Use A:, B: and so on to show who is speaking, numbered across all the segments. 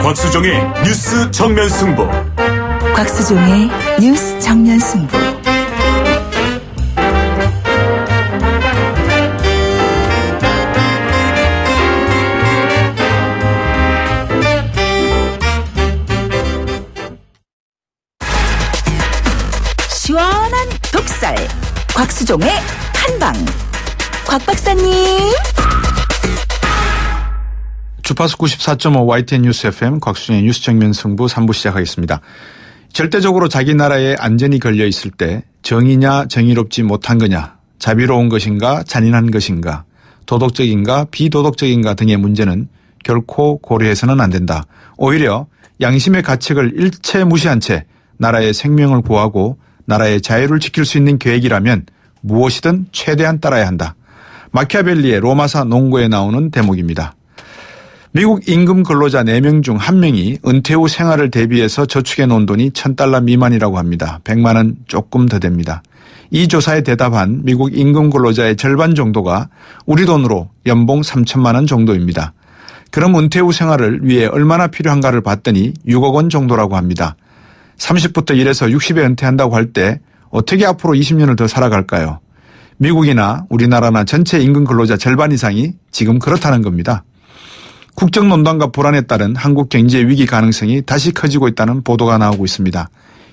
A: 곽수종의 뉴스 정면 승부.
B: 곽수종의 뉴스 정면 승부. 시원한 독살. 곽수종의 한방. 곽 박사님.
C: 주파수 94.5 YTN 뉴스 FM 곽수종의 뉴스 정면 승부 3부 시작하겠습니다. 절대적으로 자기 나라에 안전이 걸려 있을 때 정의냐 정의롭지 못한 거냐, 자비로운 것인가 잔인한 것인가, 도덕적인가 비도덕적인가 등의 문제는 결코 고려해서는 안 된다. 오히려 양심의 가책을 일체 무시한 채 나라의 생명을 구하고 나라의 자유를 지킬 수 있는 계획이라면 무엇이든 최대한 따라야 한다. 마키아벨리의 로마사 농고에 나오는 대목입니다. 미국 임금 근로자 4명 중 1명이 은퇴 후 생활을 대비해서 저축해 놓은 돈이 $1,000 미만이라고 합니다. 100만 원 조금 더 됩니다. 이 조사에 대답한 미국 임금 근로자의 절반 정도가 우리 돈으로 연봉 3천만 원 정도입니다. 그럼 은퇴 후 생활을 위해 얼마나 필요한가를 봤더니 6억 원 정도라고 합니다. 30부터 일해서 60에 은퇴한다고 할 때 어떻게 앞으로 20년을 더 살아갈까요? 미국이나 우리나라나 전체 임금 근로자 절반 이상이 지금 그렇다는 겁니다. 국정농단과 불안에 따른 한국 경제 위기 가능성이 다시 커지고 있다는 보도가 나오고 있습니다.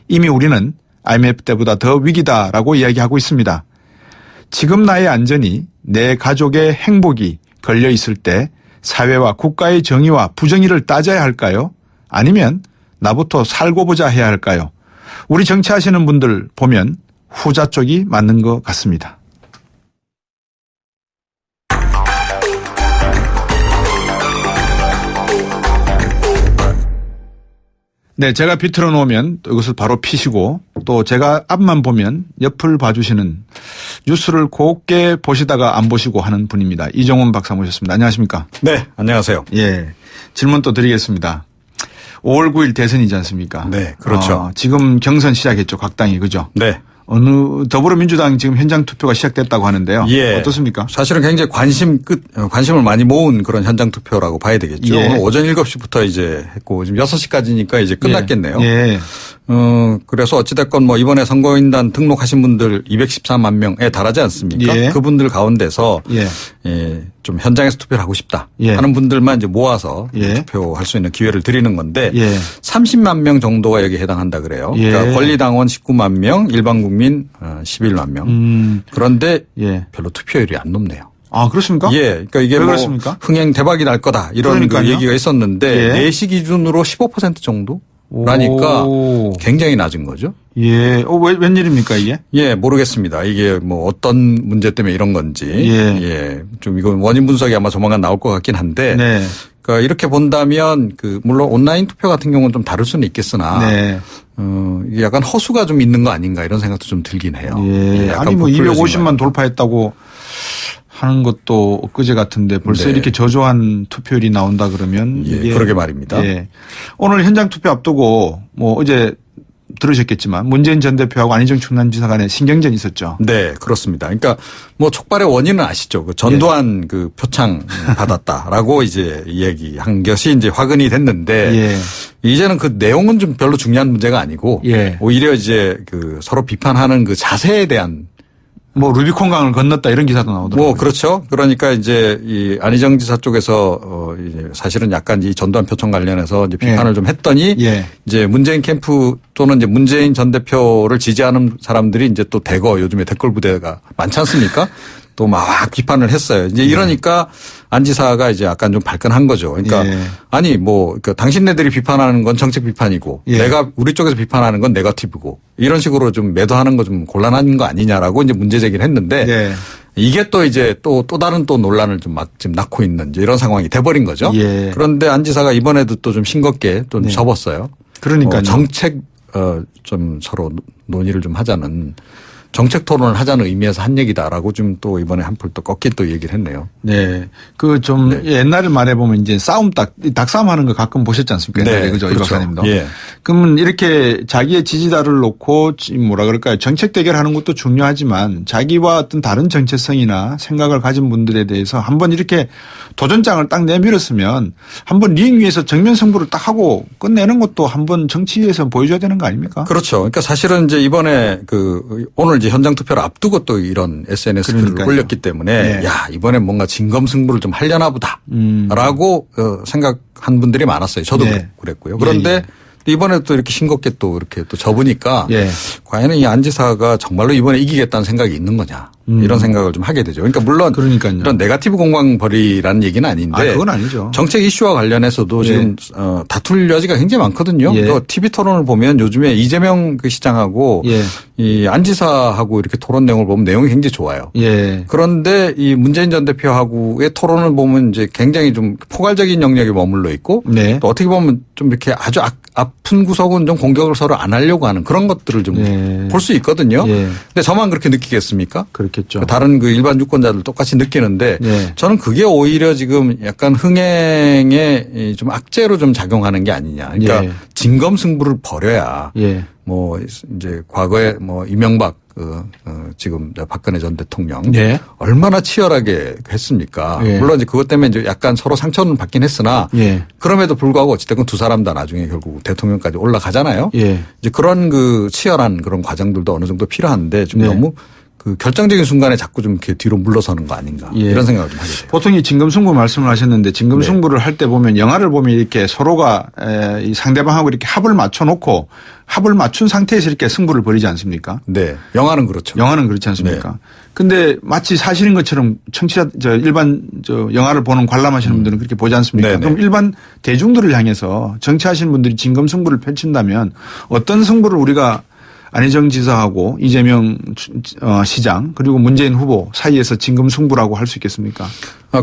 C: 이미 우리는 IMF 때보다 더 위기다라고 이야기하고 있습니다. 지금 나의 안전이 내 가족의 행복이 걸려 있을 때 사회와 국가의 정의와 부정의를 따져야 할까요? 아니면 나부터 살고 보자 해야 할까요? 우리 정치하시는 분들 보면 후자 쪽이 맞는 것 같습니다. 네, 제가 비틀어 놓으면 이것을 바로 피시고 또 제가 앞만 보면 옆을 봐주시는 뉴스를 곱게 보시다가 안 보시고 하는 분입니다. 이종훈 박사 모셨습니다. 안녕하십니까?
D: 네, 안녕하세요.
C: 예, 질문 또 드리겠습니다. 5월 9일 대선이지 않습니까?
D: 네, 그렇죠.
C: 지금 경선 시작했죠, 각 당이. 그죠?
D: 네.
C: 더불어민주당 지금 현장 투표가 시작됐다고 하는데요.
D: 예.
C: 어떻습니까?
D: 사실은 굉장히 관심을 많이 모은 그런 현장 투표라고 봐야 되겠죠.
C: 예.
D: 오늘 오전 7시부터 이제 했고 지금 6시까지니까 이제 끝났겠네요.
C: 예.
D: 그래서 어찌됐건 뭐 이번에 선거인단 등록하신 분들 214만 명에 달하지 않습니까?
C: 예.
D: 그분들 가운데서
C: 예.
D: 좀 현장에서 투표를 하고 싶다
C: 예.
D: 하는 분들만 이제 모아서
C: 예.
D: 투표할 수 있는 기회를 드리는 건데
C: 예.
D: 30만 명 정도가 여기에 해당한다 그래요.
C: 예.
D: 그러니까 권리당원 19만 명, 일반 국민 11만 명. 그런데
C: 예.
D: 별로 투표율이 안 높네요.
C: 아, 그렇습니까?
D: 예. 그러니까 이게
C: 왜
D: 뭐
C: 그렇습니까?
D: 흥행 대박이 날 거다 이런 그 얘기가 있었는데
C: 예.
D: 4시 기준으로 15% 정도라니까 굉장히 낮은 거죠.
C: 예. 웬일입니까 이게?
D: 예, 모르겠습니다. 이게 뭐 어떤 문제 때문에 이런 건지.
C: 예.
D: 좀 이건 원인 분석이 아마 조만간 나올 것 같긴 한데.
C: 네.
D: 그러니까 이렇게 본다면 물론 온라인 투표 같은 경우는 좀 다를 수는 있겠으나.
C: 네.
D: 이게 약간 허수가 좀 있는 거 아닌가 이런 생각도 좀 들긴 해요.
C: 예. 아니 뭐 250만 돌파했다고 하는 것도 엊그제 같은데 벌써
D: 네.
C: 이렇게 저조한 투표율이 나온다 그러면.
D: 예. 그러게 말입니다.
C: 예. 오늘 현장 투표 앞두고 뭐 어제 들으셨겠지만 문재인 전 대표하고 안희정 충남지사 간에 신경전이 있었죠.
D: 네, 그렇습니다. 그러니까 뭐 촉발의 원인은 아시죠? 그 전두환 그 표창 받았다라고 이제 얘기한 것이 이제 화근이 됐는데
C: 예.
D: 이제는 그 내용은 좀 별로 중요한 문제가 아니고
C: 예.
D: 오히려 이제 그 서로 비판하는 그 자세에 대한
C: 뭐 루비콘강을 건넜다 이런 기사도 나오더라고요.
D: 뭐 그렇죠. 그러니까 이제 이 안희정 지사 쪽에서 이제 사실은 약간 이 전두환 표창 관련해서 이제 비판을
C: 예.
D: 좀 했더니
C: 예.
D: 이제 문재인 캠프 또는 이제 문재인 전 대표를 지지하는 사람들이 이제 또 대거 요즘에 댓글 부대가 많지 않습니까? 또 막 비판을 했어요. 이제 이러니까 안 지사가 이제 약간 좀 발끈한 거죠. 그러니까
C: 예.
D: 아니 뭐 당신네들이 비판하는 건 정책 비판이고
C: 예.
D: 내가 우리 쪽에서 비판하는 건 네거티브고 이런 식으로 좀 매도하는 거 좀 곤란한 거 아니냐라고 이제 문제 제기를 했는데
C: 예.
D: 이게 또 이제 또 다른 또 논란을 좀 막 지금 낳고 있는 이제 이런 상황이 돼버린 거죠.
C: 예.
D: 그런데 안 지사가 이번에도 또 좀 싱겁게 좀
C: 네.
D: 접었어요.
C: 그러니까요.
D: 정책 좀 서로 논의를 좀 하자는 정책 토론을 하자는 의미에서 한 얘기다라고 좀 또 이번에 한풀 또 꺾인 또 얘기를 했네요.
C: 네. 그 좀 옛날에 말해보면 이제 닭싸움 하는 거 가끔 보셨지 않습니까? 옛날에
D: 네.
C: 그죠? 이
D: 그렇죠.
C: 박사님도.
D: 예.
C: 그러면 이렇게 자기의 지지자를 놓고 뭐라 그럴까요? 정책 대결하는 것도 중요하지만 자기와 어떤 다른 정체성이나 생각을 가진 분들에 대해서 한번 이렇게 도전장을 딱 내밀었으면 한번 링 위에서 정면 승부를 딱 하고 끝내는 것도 한번 정치에서 보여줘야 되는 거 아닙니까?
D: 그렇죠. 그러니까 사실은 이제 이번에 오늘 이제 현장 투표를 앞두고 또 이런 SNS 글을
C: 그러니까요.
D: 올렸기 때문에
C: 네.
D: 야, 이번엔 뭔가 진검승부를 좀 하려나 보다라고 생각한 분들이 많았어요. 저도
C: 네.
D: 그랬고요. 그런데
C: 예.
D: 이번에 또 이렇게 싱겁게 또 이렇게 또 접으니까
C: 예.
D: 과연 이 안 지사가 정말로 이번에 이기겠다는 생각이 있는 거냐 이런 생각을 좀 하게 되죠. 그러니까 물론
C: 그러니까요.
D: 이런 네거티브 공방벌이라는 얘기는 아닌데
C: 그건 아니죠.
D: 정책 이슈와 관련해서도
C: 예.
D: 지금 다툴 여지가 굉장히 많거든요.
C: 예.
D: 또 TV 토론을 보면 요즘에 이재명 그 시장하고
C: 예.
D: 이 안 지사하고 이렇게 토론 내용을 보면 내용이 굉장히 좋아요.
C: 예.
D: 그런데 이 문재인 전 대표하고의 토론을 보면 이제 굉장히 좀 포괄적인 영역에 머물러 있고
C: 네.
D: 또 어떻게 보면 좀 이렇게 아주 아픈 구석은 좀 공격을 서로 안 하려고 하는 그런 것들을 좀 볼 수
C: 예.
D: 있거든요.
C: 예.
D: 근데 저만 그렇게 느끼겠습니까?
C: 그렇겠죠.
D: 다른 그 일반 유권자들 똑같이 느끼는데
C: 예.
D: 저는 그게 오히려 지금 약간 흥행에 좀 악재로 좀 작용하는 게 아니냐. 그러니까
C: 예.
D: 진검승부를 벌여야
C: 예.
D: 뭐 이제 과거에 뭐 이명박 지금 박근혜 전 대통령
C: 예.
D: 얼마나 치열하게 했습니까?
C: 예.
D: 물론 이제 그것 때문에 이제 약간 서로 상처는 받긴 했으나
C: 예.
D: 그럼에도 불구하고 어쨌든 두 사람 다 나중에 결국 대통령까지 올라가잖아요.
C: 예.
D: 이제 그런 그 치열한 그런 과정들도 어느 정도 필요한데 좀
C: 네.
D: 너무 그 결정적인 순간에 자꾸 좀 이렇게 뒤로 물러서는 거 아닌가
C: 예.
D: 이런 생각을 좀 하게 돼요.
C: 보통 이 진검승부 말씀을 하셨는데 진검승부를 할 때 보면 영화를 보면 이렇게 서로가 이 상대방하고 이렇게 합을 맞춰놓고 합을 맞춘 상태에서 이렇게 승부를 벌이지 않습니까?
D: 네. 영화는 그렇죠.
C: 영화는 그렇지 않습니까? 근데 마치 사실인 것처럼 일반 영화를 보는 관람하시는 분들은 그렇게 보지 않습니까?
D: 네네.
C: 그럼 일반 대중들을 향해서 정치하시는 분들이 진검승부를 펼친다면 어떤 승부를 우리가 안희정 지사하고 이재명 시장 그리고 문재인 후보 사이에서 진검승부라고 할 수 있겠습니까?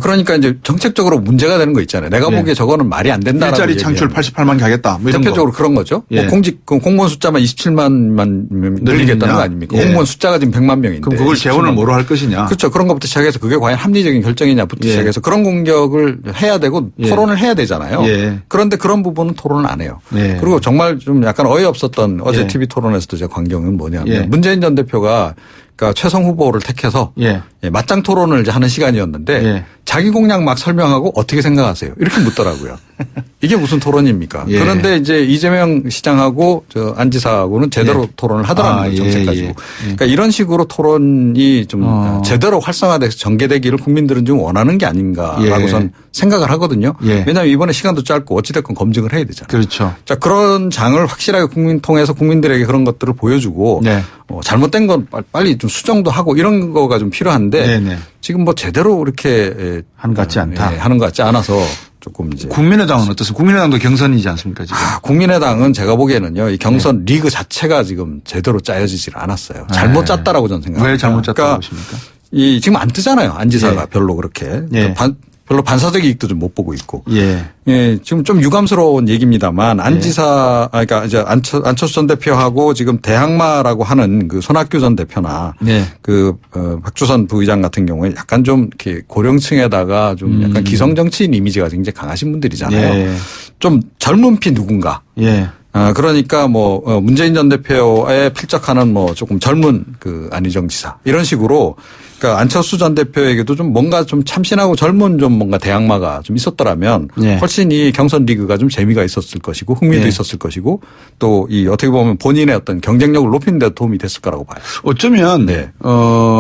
D: 그러니까 이제 정책적으로 문제가 되는 거 있잖아요. 내가
C: 네.
D: 보기에 저거는 말이 안 된다라고
C: 일자리 창출
D: 얘기하는
C: 88만 개 하겠다. 뭐 이런
D: 대표적으로
C: 거.
D: 그런 거죠.
C: 예.
D: 뭐 공무원 숫자만 27만만 늘리겠다는 거 아닙니까?
C: 예.
D: 공무원 숫자가 지금 100만 명인데.
C: 그럼 그걸 재원을
D: 27만
C: 뭐로 할 것이냐?
D: 그렇죠. 그런 것부터 시작해서 그게 과연 합리적인 결정이냐부터
C: 예.
D: 시작해서 그런 공격을 해야 되고
C: 예.
D: 토론을 해야 되잖아요.
C: 예.
D: 그런데 그런 부분은 토론을 안 해요.
C: 예.
D: 그리고 정말 좀 약간 어이없었던 어제
C: 예.
D: TV 토론에서도 제 광경은 뭐냐면
C: 예.
D: 문재인 전 대표가 그러니까 최성 후보를 택해서
C: 예.
D: 맞짱 토론을 이제 하는 시간이었는데
C: 예.
D: 자기 공약 막 설명하고 어떻게 생각하세요? 이렇게 묻더라고요. 이게 무슨 토론입니까?
C: 예.
D: 그런데 이제 이재명 시장하고 안 지사하고는 제대로
C: 예.
D: 토론을 하더라는 거예요. 정책 가지고. 그러니까 이런 식으로 토론이 좀 제대로 활성화돼서 전개되기를 국민들은 좀 원하는 게 아닌가라고선
C: 예.
D: 생각을 하거든요.
C: 예.
D: 왜냐하면 이번에 시간도 짧고 어찌됐건 검증을 해야 되잖아요.
C: 그렇죠.
D: 자, 그런 장을 확실하게 통해서 국민들에게 그런 것들을 보여주고
C: 네.
D: 잘못된 건 빨리 좀 수정도 하고 이런 거가 좀 필요한데
C: 네네.
D: 지금 뭐 제대로 이렇게
C: 하는 것 같지 않다.
D: 하는 것 같지 않아서 조금 이제
C: 국민의당은 어떻습니까? 국민의당도 경선이지 않습니까 지금?
D: 국민의당은 제가 보기에는요 이 경선 리그 자체가 지금 제대로 짜여지질 않았어요. 잘못 짰다라고 저는 생각합니다.
C: 왜 잘못 짰다고
D: 그러니까
C: 보십니까?
D: 이 지금 안 뜨잖아요. 안 지사가
C: 예.
D: 별로 그렇게
C: 예.
D: 별로 반사적 이익도 좀 못 보고 있고.
C: 예.
D: 예, 지금 좀 유감스러운 얘기입니다만 안 지사, 그러니까 이제 안철수 전 대표하고 지금 대항마라고 하는 그 손학규 전 대표나
C: 네.
D: 박주선 부의장 같은 경우에 약간 좀 이렇게 고령층에다가 좀 약간 기성 정치인 이미지가 굉장히 강하신 분들이잖아요.
C: 예.
D: 좀 젊은 피 누군가.
C: 예.
D: 그러니까 뭐 문재인 전 대표에 필적하는 뭐 조금 젊은 그 안희정 지사 이런 식으로 그러니까 안철수 전 대표에게도 좀 뭔가 좀 참신하고 젊은 좀 뭔가 대항마가 좀 있었더라면
C: 예.
D: 훨씬 이 경선 리그가 좀 재미가 있었을 것이고 흥미도
C: 예.
D: 있었을 것이고 또 이 어떻게 보면 본인의 어떤 경쟁력을 높이는 데 도움이 됐을 거라고 봐요.
C: 어쩌면
D: 네.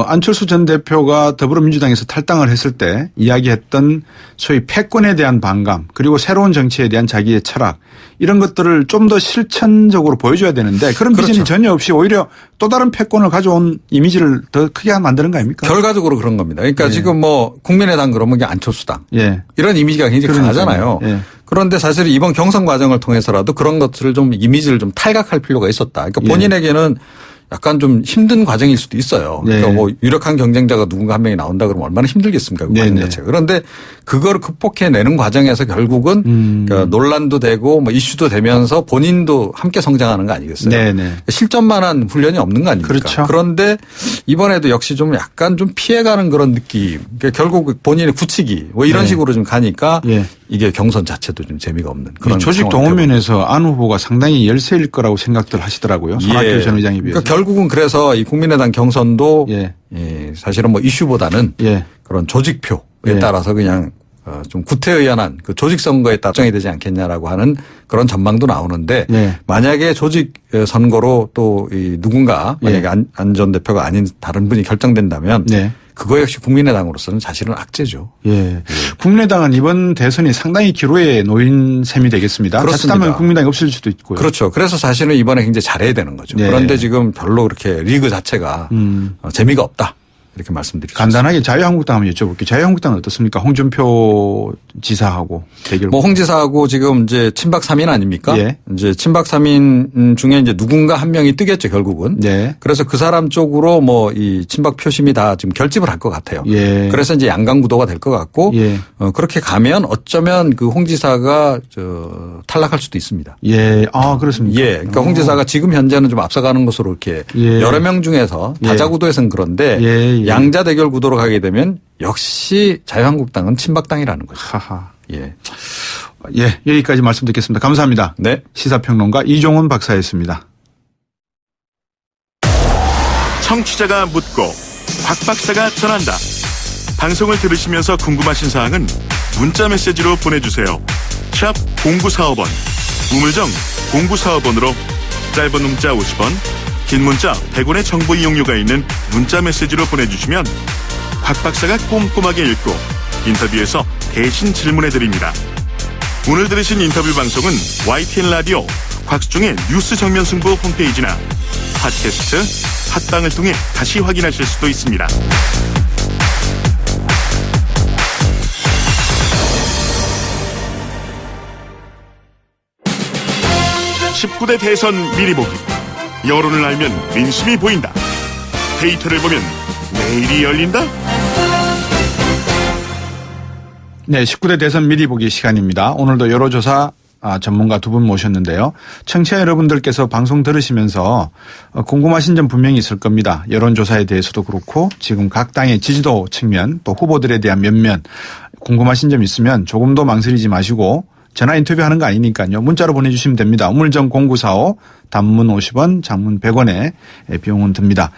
C: 안철수 전 대표가 더불어민주당에서 탈당을 했을 때 이야기했던 소위 패권에 대한 반감 그리고 새로운 정치에 대한 자기의 철학 이런 것들을 좀 더 실천적으로 보여줘야 되는데 그런
D: 그렇죠.
C: 비전이 전혀 없이 오히려 또 다른 패권을 가져온 이미지를 더 크게 만드는 거 아닙니까?
D: 결과적으로 그런 겁니다. 그러니까
C: 예.
D: 지금 뭐 국민의당 그러면 이게 안철수당
C: 예.
D: 이런 이미지가 굉장히
C: 그러니까요.
D: 강하잖아요.
C: 예.
D: 그런데 사실 이번 경선 과정을 통해서라도 그런 것들을 좀 이미지를 좀 탈각할 필요가 있었다. 그러니까
C: 예.
D: 본인에게는 약간 좀 힘든 과정일 수도 있어요.
C: 네.
D: 그러니까 뭐 유력한 경쟁자가 누군가 한 명이 나온다 그러면 얼마나 힘들겠습니까? 그 과정 자체가. 그런데 그거를 극복해내는 과정에서 결국은 그러니까 논란도 되고 뭐 이슈도 되면서 본인도 함께 성장하는 거 아니겠어요?
C: 네네.
D: 실전만한 훈련이 없는 거 아닙니까?
C: 그렇죠.
D: 그런데 이번에도 역시 좀 약간 좀 피해가는 그런 느낌. 그러니까 결국 본인의 굳히기 뭐 이런
C: 네.
D: 식으로 좀 가니까
C: 예.
D: 이게 경선 자체도 좀 재미가 없는 그런
C: 조직
D: 상황이
C: 동호면에서 안 후보가 상당히 열세일 거라고 생각들 하시더라고요. 손학규 전 의장에 비해서.
D: 그러니까 결국은 그래서 이 국민의당 경선도
C: 예.
D: 예, 사실은 뭐 이슈보다는
C: 예.
D: 그런 조직표에
C: 예.
D: 따라서 그냥 좀 구태의연한 그 조직 선거에 따라 정이 되지 않겠냐라고 하는 그런 전망도 나오는데
C: 예.
D: 만약에 조직 선거로 또 이 누군가 만약에 안 전 대표가 아닌 다른 분이 결정된다면
C: 네.
D: 그거 역시 국민의당으로서는 사실은 악재죠.
C: 예. 국민의당은 이번 대선이 상당히 기로에 놓인 셈이 되겠습니다.
D: 그렇습니다.
C: 자칫하면 국민의당이 없을 수도 있고요.
D: 그렇죠. 그래서 사실은 이번에 굉장히 잘해야 되는 거죠.
C: 네.
D: 그런데 지금 별로 그렇게 리그 자체가 재미가 없다. 이렇게 말씀드리죠.
C: 간단하게 자유한국당 한번 여쭤볼게요. 자유한국당은 어떻습니까? 홍준표 지사하고 대결.
D: 뭐 홍 지사하고 지금 이제 친박 3인 아닙니까?
C: 예.
D: 이제 친박 3인 중에 이제 누군가 한 명이 뜨겠죠, 결국은.
C: 네.
D: 그래서 그 사람 쪽으로 뭐 이 친박 표심이 다 지금 결집을 할 것 같아요.
C: 예.
D: 그래서 이제 양강 구도가 될 것 같고
C: 예.
D: 그렇게 가면 어쩌면 그 홍 지사가 탈락할 수도 있습니다.
C: 예. 아, 그렇습니까?
D: 예. 그러니까 홍 지사가 지금 현재는 좀 앞서가는 것으로 이렇게
C: 예.
D: 여러 명 중에서 다자 구도에서는 그런데
C: 예, 예.
D: 양자 대결 구도로 가게 되면 역시 자유한국당은 친박당이라는 거죠.
C: 하하.
D: 예.
C: 예. 여기까지 말씀 듣겠습니다. 감사합니다.
D: 네.
C: 시사평론가 이종훈 박사였습니다.
A: 청취자가 묻고 박 박사가 전한다. 방송을 들으시면서 궁금하신 사항은 문자 메시지로 보내주세요. 샵 0945번 우물정 0945번으로 짧은 문자 50원 긴 문자 100원의 정보 이용료가 있는 문자 메시지로 보내주시면 박 박사가 꼼꼼하게 읽고 인터뷰에서 대신 질문해드립니다. 오늘 들으신 인터뷰 방송은 YTN 라디오 곽수종의 뉴스 정면 승부 홈페이지나 팟캐스트, 팟빵을 통해 다시 확인하실 수도 있습니다. 19대 대선 미리 보기. 여론을 알면 민심이 보인다. 데이터를 보면 내일이 열린다.
C: 네, 19대 대선 미리 보기 시간입니다. 오늘도 여론조사 전문가 두 분 모셨는데요. 청취자 여러분들께서 방송 들으시면서 궁금하신 점 분명히 있을 겁니다. 여론조사에 대해서도 그렇고 지금 각 당의 지지도 측면 또 후보들에 대한 면면 궁금하신 점 있으면 조금 더 망설이지 마시고 전화 인터뷰하는 거 아니니까요. 문자로 보내주시면 됩니다. 우물정 0945 단문 50원 장문 100원에 비용은 듭니다.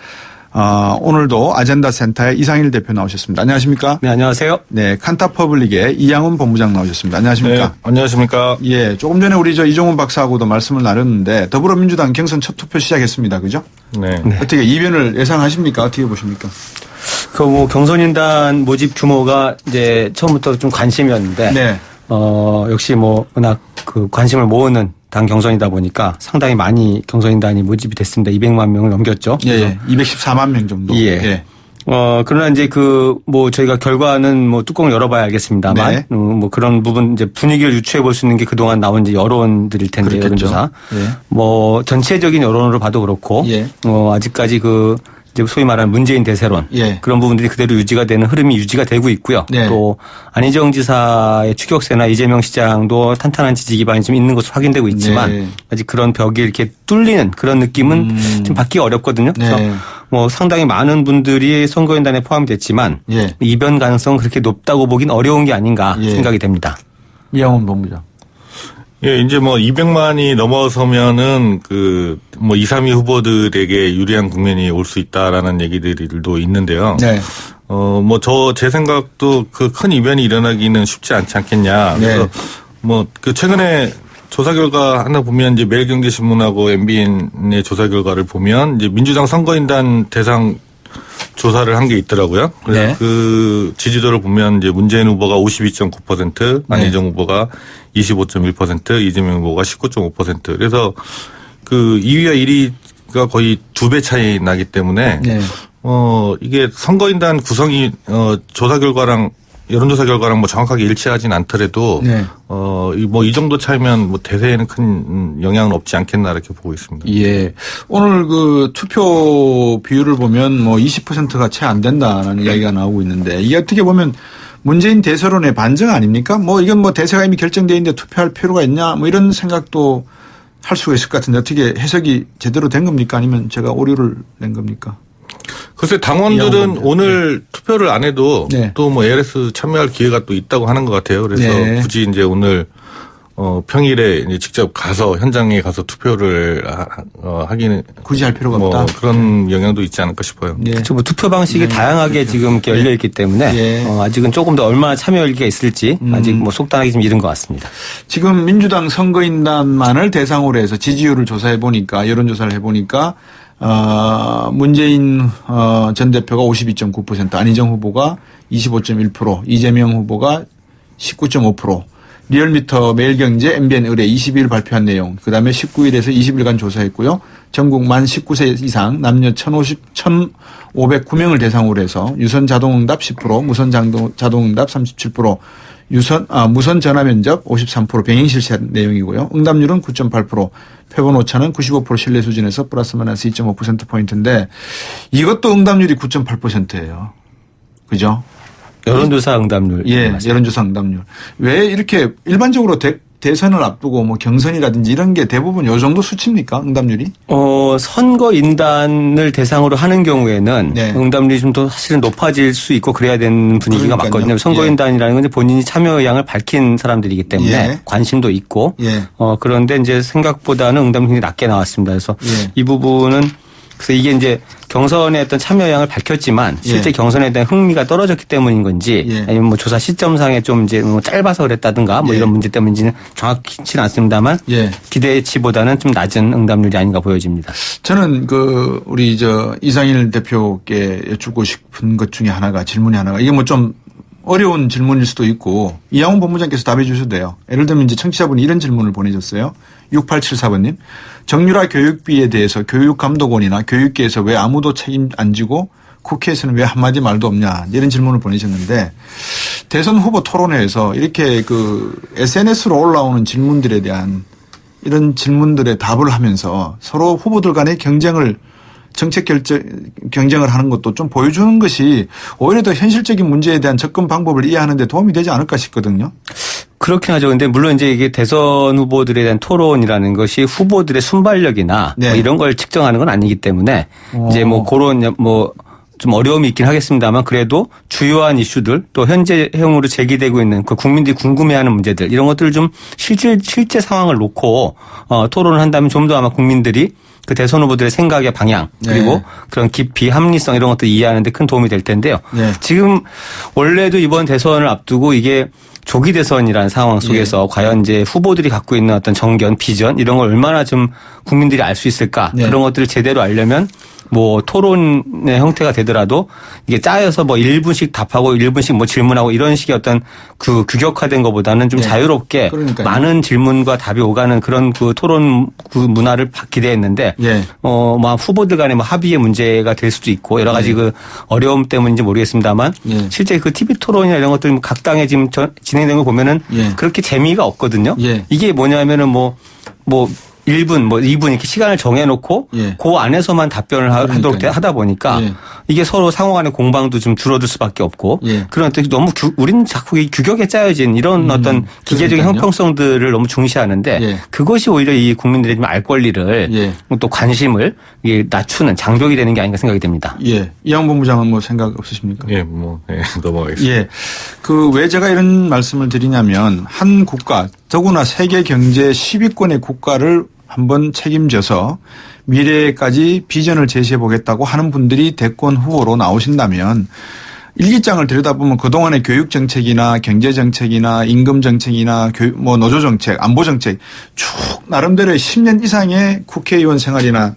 C: 오늘도 아젠다 센터의 이상일 대표 나오셨습니다. 안녕하십니까?
E: 네, 안녕하세요.
C: 네, 칸타퍼블릭의 이양훈 본부장 나오셨습니다. 안녕하십니까?
E: 네, 안녕하십니까?
C: 예, 조금 전에 우리 이종훈 박사하고도 말씀을 나눴는데 더불어민주당 경선 첫 투표 시작했습니다. 그죠?
E: 네.
C: 어떻게 이변을 예상하십니까? 어떻게 보십니까?
E: 그 뭐 경선인단 모집 규모가 이제 처음부터 좀 관심이었는데,
C: 네.
E: 역시 뭐 워낙 그 관심을 모으는 당 경선이다 보니까 상당히 많이 경선인단이 모집이 됐습니다. 200만 명을 넘겼죠.
C: 예, 214만 명 정도.
E: 예. 그러나 이제 뭐 저희가 결과는 뭐 뚜껑을 열어봐야 알겠습니다만,
C: 네.
E: 뭐 그런 부분 이제 분위기를 유추해 볼 수 있는 게 그동안 나온 이제 여론들일 텐데,
C: 그렇겠죠.
E: 여론조사.
C: 예.
E: 뭐 전체적인 여론으로 봐도 그렇고,
C: 예.
E: 아직까지 이제 소위 말하는 문재인 대세론.
C: 예.
E: 그런 부분들이 그대로 유지가 되는 흐름이 유지가 되고 있고요.
C: 네.
E: 또 안희정 지사의 추격세나 이재명 시장도 탄탄한 지지 기반이 좀 있는 것으로 확인되고 있지만
C: 네.
E: 아직 그런 벽이 이렇게 뚫리는 그런 느낌은 좀 받기가 어렵거든요. 그래서
C: 네.
E: 뭐 상당히 많은 분들이 선거인단에 포함됐지만
C: 예.
E: 이변 가능성은 그렇게 높다고 보긴 어려운 게 아닌가
C: 예.
E: 생각이 됩니다.
C: 이양훈 본부장.
F: 예, 이제 뭐 200만이 넘어서면은 뭐 2, 3위 후보들에게 유리한 국면이 올 수 있다라는 얘기들도 있는데요.
C: 네.
F: 뭐 제 생각도 그 큰 이변이 일어나기는 쉽지 않지 않겠냐. 그래서 뭐 최근에 조사 결과 하나 보면 이제 매일경제신문하고 MBN의 조사 결과를 보면 이제 민주당 선거인단 대상 조사를 한 게 있더라고요. 그래서
C: 네.
F: 그 지지도를 보면 이제 문재인 후보가 52.9%, 안희정 후보가 25.1%, 이재명 후보가 19.5%. 그래서 2위와 1위가 거의 2배 차이 나기 때문에
C: 네.
F: 이게 선거인단 구성이 조사 결과랑 여론조사 결과랑 뭐 정확하게 일치하진 않더라도
C: 네.
F: 뭐 이 정도 차이면 뭐 대세에는 큰 영향은 없지 않겠나 이렇게 보고 있습니다.
C: 예. 오늘 그 투표 비율을 보면 뭐 20%가 채 안 된다라는 이야기가 나오고 있는데 이게 어떻게 보면 문재인 대세론의 반증 아닙니까? 뭐 이건 뭐 대세가 이미 결정돼 있는데 투표할 필요가 있냐 뭐 이런 생각도 할 수가 있을 것 같은데 어떻게 해석이 제대로 된 겁니까? 아니면 제가 오류를 낸 겁니까?
F: 글쎄 당원들은 오늘 투표를 안 해도
C: 네.
F: 또 뭐 ALS 참여할 기회가 또 있다고 하는 것 같아요. 그래서
C: 네.
F: 굳이 이제 오늘 평일에 이제 직접 가서 현장에 가서 투표를 하기는
C: 굳이 할 필요가
F: 뭐
C: 없다.
F: 그런 영향도 있지 않을까 싶어요.
C: 예.
E: 그렇죠. 뭐 투표 방식이 다양하게 지금 이렇게 열려 있기 때문에
C: 예.
E: 아직은 조금 더 얼마나 참여 열기가 있을지 아직 뭐 속단하기 좀 이른 것 같습니다.
C: 지금 민주당 선거인단만을 대상으로 해서 지지율을 조사해 보니까 여론조사를 해 보니까 문재인 전 대표가 52.9%, 안희정 후보가 25.1%, 이재명 후보가 19.5%, 리얼미터, 매일경제, MBN 의뢰 22일 발표한 내용, 그다음에 19일에서 20일간 조사했고요. 전국 만 19세 이상 남녀 1,509명을 대상으로 해서 유선 자동응답 10%, 무선 자동응답 37%, 무선 전화 면접 53% 병행 실시한 내용이고요. 응답률은 9.8%, 표본 오차는 95% 신뢰 수준에서 플러스 마이너스 2.5%포인트인데 이것도 응답률이 9.8%예요. 그죠?
E: 여론조사 응답률.
C: 예, 여론조사 응답률. 왜 이렇게 일반적으로 대선을 앞두고 뭐 경선이라든지 이런 게 대부분 요 정도 수치입니까? 응답률이?
E: 선거인단을 대상으로 하는 경우에는
C: 네.
E: 응답률이 좀 더 사실은 높아질 수 있고 그래야 되는 분위기가
C: 그러니까요.
E: 맞거든요. 선거인단이라는 건 이제 본인이 참여 의향을 밝힌 사람들이기 때문에
C: 예.
E: 관심도 있고
C: 예.
E: 그런데 이제 생각보다는 응답률이 낮게 나왔습니다. 그래서
C: 예.
E: 이 부분은 그래서 이게 이제 경선에 어떤 참여 의향을 밝혔지만 실제
C: 예.
E: 경선에 대한 흥미가 떨어졌기 때문인 건지
C: 예.
E: 아니면 뭐 조사 시점상에 좀 이제 뭐 짧아서 그랬다든가 뭐
C: 예.
E: 이런 문제 때문인지는 정확히는 않습니다만
C: 예.
E: 기대치보다는 좀 낮은 응답률이 아닌가 보여집니다.
C: 저는 우리 이상일 대표께 여쭙고 싶은 것 중에 하나가 질문이 하나가 이게 뭐 좀 어려운 질문일 수도 있고 이양훈 본부장께서 답해 주셔도 돼요. 예를 들면 이제 청취자분이 이런 질문을 보내셨어요. 6874번님. 정유라 교육비에 대해서 교육감독원이나 교육계에서 왜 아무도 책임 안 지고 국회에서는 왜 한마디 말도 없냐 이런 질문을 보내셨는데 대선 후보 토론회에서 이렇게 SNS로 올라오는 질문들에 대한 이런 질문들에 답을 하면서 서로 후보들 간의 정책 경쟁을 하는 것도 좀 보여주는 것이 오히려 더 현실적인 문제에 대한 접근 방법을 이해하는 데 도움이 되지 않을까 싶거든요.
E: 그렇긴 하죠. 근데 물론 이제 이게 대선 후보들에 대한 토론이라는 것이 후보들의 순발력이나
C: 네.
E: 뭐 이런 걸 측정하는 건 아니기 때문에 이제 뭐 그런 좀 어려움이 있긴 하겠습니다만 그래도 주요한 이슈들 또 현재형으로 제기되고 있는 그 국민들이 궁금해하는 문제들 이런 것들을 좀 실제 상황을 놓고 토론을 한다면 좀 더 아마 국민들이 그 대선 후보들의 생각의 방향 그리고
C: 네.
E: 그런 깊이 합리성 이런 것들 이해하는 데 큰 도움이 될 텐데요.
C: 네.
E: 지금 원래도 이번 대선을 앞두고 이게 조기 대선이라는 상황 속에서 과연 이제 후보들이 갖고 있는 어떤 정견, 비전 이런 걸 얼마나 좀 국민들이 알 수 있을까
C: 네.
E: 그런 것들을 제대로 알려면 뭐 토론의 형태가 되더라도 이게 짜여서 뭐 1분씩 답하고 1분씩 뭐 질문하고 이런 식의 어떤 그 규격화된 것보다는 좀
C: 네.
E: 자유롭게
C: 그러니까요.
E: 많은 질문과 답이 오가는 그런 그 토론 그 문화를 기대했는데
C: 예.
E: 뭐 후보들 간의 뭐 합의의 문제가 될 수도 있고 여러 가지 그 어려움 때문인지 모르겠습니다만
C: 예.
E: 실제 그 TV 토론이나 이런 것들 각 당에 지금 진행된 거 보면은
C: 예.
E: 그렇게 재미가 없거든요.
C: 예.
E: 이게 뭐냐면은 뭐 1분, 2분 이렇게 시간을 정해놓고
C: 예.
E: 그 안에서만 답변을 하도록
C: 그러니까요.
E: 하다 보니까
C: 예.
E: 이게 서로 상호 간의 공방도 좀 줄어들 수밖에 없고
C: 예.
E: 그런 어떤 너무 우리는 자꾸 이 규격에 짜여진 이런 어떤 기계적인
C: 그러니까요.
E: 형평성들을 너무 중시하는데
C: 예.
E: 그것이 오히려 이 국민들의 좀 알 권리를
C: 예.
E: 또 관심을 낮추는 장벽이 되는 게 아닌가 생각이 됩니다.
C: 예. 이양훈 본부장은 뭐 생각 없으십니까?
F: 예, 넘어가겠습니다.
C: 예. 왜 제가 이런 말씀을 드리냐면 한 국가, 더구나 세계 경제 10위권의 국가를 한번 책임져서 미래까지 비전을 제시해 보겠다고 하는 분들이 대권 후보로 나오신다면 일기장을 들여다보면 그동안의 교육 정책이나 경제 정책이나 임금 정책이나 노조 정책, 안보 정책 쭉 나름대로의 10년 이상의 국회의원 생활이나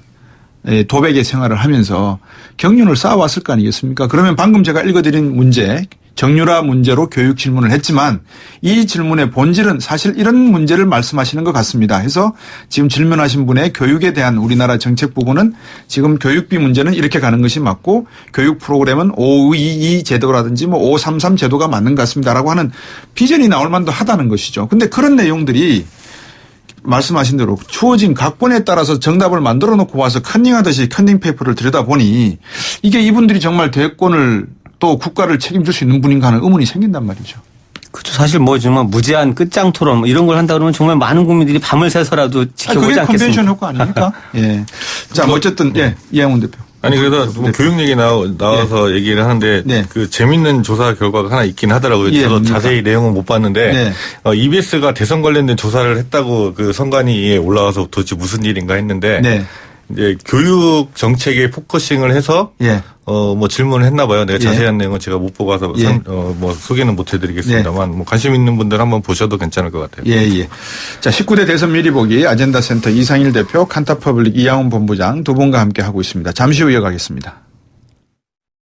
C: 도백의 생활을 하면서 경륜을 쌓아왔을 거 아니겠습니까? 그러면 방금 제가 읽어드린 문제 정유라 문제로 교육 질문을 했지만 이 질문의 본질은 사실 이런 문제를 말씀하시는 것 같습니다. 해서 지금 질문하신 분의 교육에 대한 우리나라 정책 부분은 지금 교육비 문제는 이렇게 가는 것이 맞고 교육 프로그램은 522 제도라든지 뭐 533 제도가 맞는 것 같습니다라고 하는 비전이 나올 만도 하다는 것이죠. 근데 그런 내용들이 말씀하신 대로 주어진 각본에 따라서 정답을 만들어 놓고 와서 컨닝하듯이 컨닝 페이퍼를 들여다보니 이게 이분들이 정말 대권을 또 국가를 책임질 수 있는 분인가 하는 의문이 생긴단 말이죠.
E: 그렇죠. 사실 뭐 정말 무제한 끝장 토론 뭐 이런 걸 한다 그러면 정말 많은 국민들이 밤을 새서라도 지켜보지
C: 그게
E: 않겠습니까?
C: 컨벤션 효과 아닙니까? 예. 자, 어쨌든 예, 이양훈 대표.
F: 아니 그래서 뭐 교육 얘기 나와서 얘기를 하는데
C: 네.
F: 그 재밌는 조사 결과가 하나 있긴 하더라고요.
C: 예,
F: 저도
C: 뭡니까?
F: 자세히 내용은 못 봤는데
C: 네.
F: EBS가 대선 관련된 조사를 했다고 그 선관위에 올라와서 도대체 무슨 일인가 했는데
C: 네.
F: 이제 교육 정책에 포커싱을 해서
C: 예.
F: 뭐 질문을 했나 봐요. 내가
C: 예.
F: 자세한 내용은 제가 못 보고 와서
C: 예.
F: 뭐 소개는 못 해드리겠습니다만 뭐 관심 있는 분들 한번 보셔도 괜찮을 것 같아요.
C: 예, 예. 자, 19대 대선 미리 보기 아젠다 센터 이상일 대표, 칸타퍼블릭 이양훈 본부장 두 분과 함께 하고 있습니다. 잠시 후 이어가겠습니다.